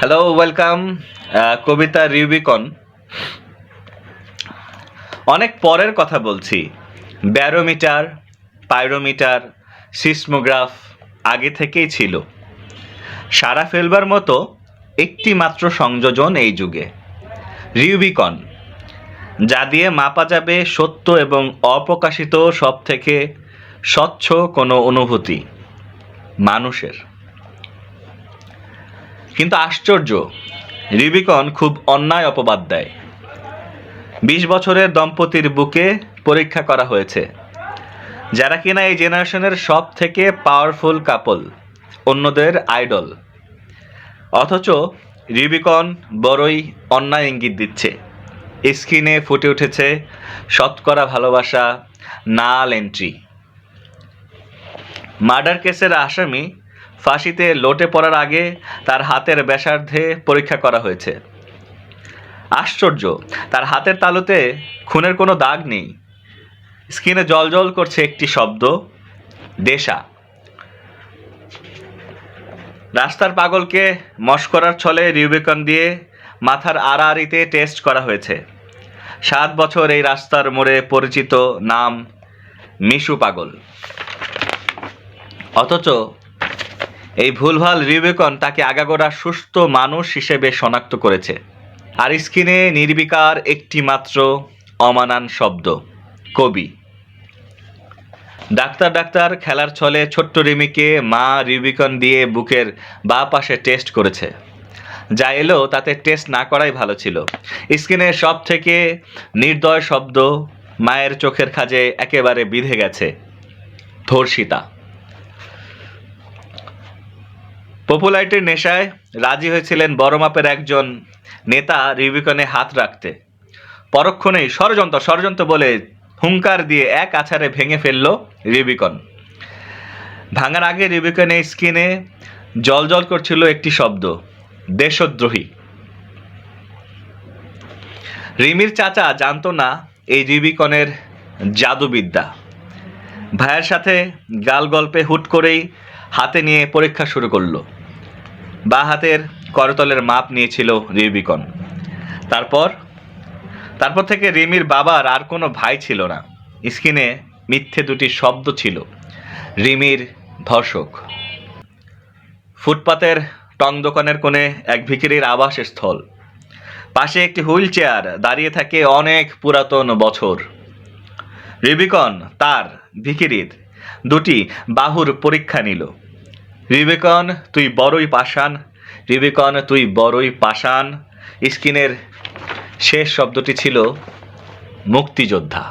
Hello, welcome. কবিতা রিউবিকন। অনেক পরের কথা বলছি। ব্যারোমিটার, পাইরোমিটার, সিসমোগ্রাফ আগে থেকেই ছিল। সারা ফেলবার মতো একটি মাত্র সংযোজন এই যুগে, রিউবিকন, যা দিয়ে মাপা যাবে সত্য এবং অপ্রকাশিত সব থেকে স্বচ্ছ কোনো অনুভূতি মানুষের। কিন্তু আশ্চর্য, রিউবিকন খুব অন্যায় অপবাদ দেয়। ২০ বছরের দম্পতির বুকে পরীক্ষা করা হয়েছে, যারা কিনা এই জেনারেশনের সব থেকে পাওয়ারফুল কাপল, অন্যদের আইডল। অথচ রিউবিকন বড়ই অন্যায় ইঙ্গিত দিচ্ছে। স্ক্রিনে ফুটে উঠেছে শতকরা ভালোবাসা, নাল এন্ট্রি। মার্ডার কেসের আসামি ফাঁসিতে লোটে পড়ার আগে তার হাতের ব্যাসার্ধে পরীক্ষা করা হয়েছে। আশ্চর্য, তার হাতের তালুতে খুনের কোনো দাগ নেই। স্ক্রিনে জ্বলজ্বল করছে একটি শব্দ, দেশা। রাস্তার পাগলকে মশকরার ছলে রিউবিকন দিয়ে মাথার আড়াআড়িতে টেস্ট করা হয়েছে। 7 বছর এই রাস্তার মোড়ে পরিচিত নাম মিশু পাগল। অথচ এই ভুলভাল রিউবিকন তাকে আগাগোড়া সুস্থ মানুষ হিসেবে শনাক্ত করেছে। আর স্ক্রিনে নির্বিকার একটি মাত্র অমানান শব্দ, কবি। ডাক্তার ডাক্তার খেলার ছলে ছোট্ট রিমিকে মা রিউবিকন দিয়ে বুকের বাঁ পাশে টেস্ট করেছে। যা এলো তাতে টেস্ট না করাই ভালো ছিল। স্ক্রিনে সব থেকে নির্দয় শব্দ, মায়ের চোখের খাজে একেবারে বিঁধে গেছে, ধর্ষিতা। পপুলারিটির নেশায় রাজি হয়েছিলেন বড় মাপের একজন নেতা রিউবিকনে হাত রাখতে। পরক্ষণেই ষড়যন্ত্র ষড়যন্ত্র বলে হুঙ্কার দিয়ে এক আছাড়ে ভেঙে ফেলল রিউবিকন। ভাঙার আগে রিউবিকনের স্ক্রিনে জ্বলজ্বল করছিল একটি শব্দ, দেশদ্রোহী। রিমির চাচা জানতো না এই রিউবিকনের জাদুবিদ্যা। ভাইয়ের সাথে গাল গল্পে হুট করেই হাতে নিয়ে পরীক্ষা শুরু করলো। বাঁ হাতের করতলের মাপ নিয়েছিল রিউবিকন। তারপর থেকে রিমির বাবার আর কোনো ভাই ছিল না। স্ক্রিনে মিথ্যে দুটি শব্দ ছিল, রিমির ধর্ষক। ফুটপাতের টং দোকানের কোণে এক ভিখিরির আবাসস্থল। পাশে একটি হুইল চেয়ার দাঁড়িয়ে থাকে অনেক পুরাতন বছর। রিউবিকন তার ভিখিরির দুটি বাহুর পরীক্ষা নিল। রিউবিকন, তুই বড়ই পাষাণ। রিউবিকন, তুই বড়ই পাষাণ। স্ক্রিনের শেষ শব্দটি ছিল মুক্তিযোদ্ধা।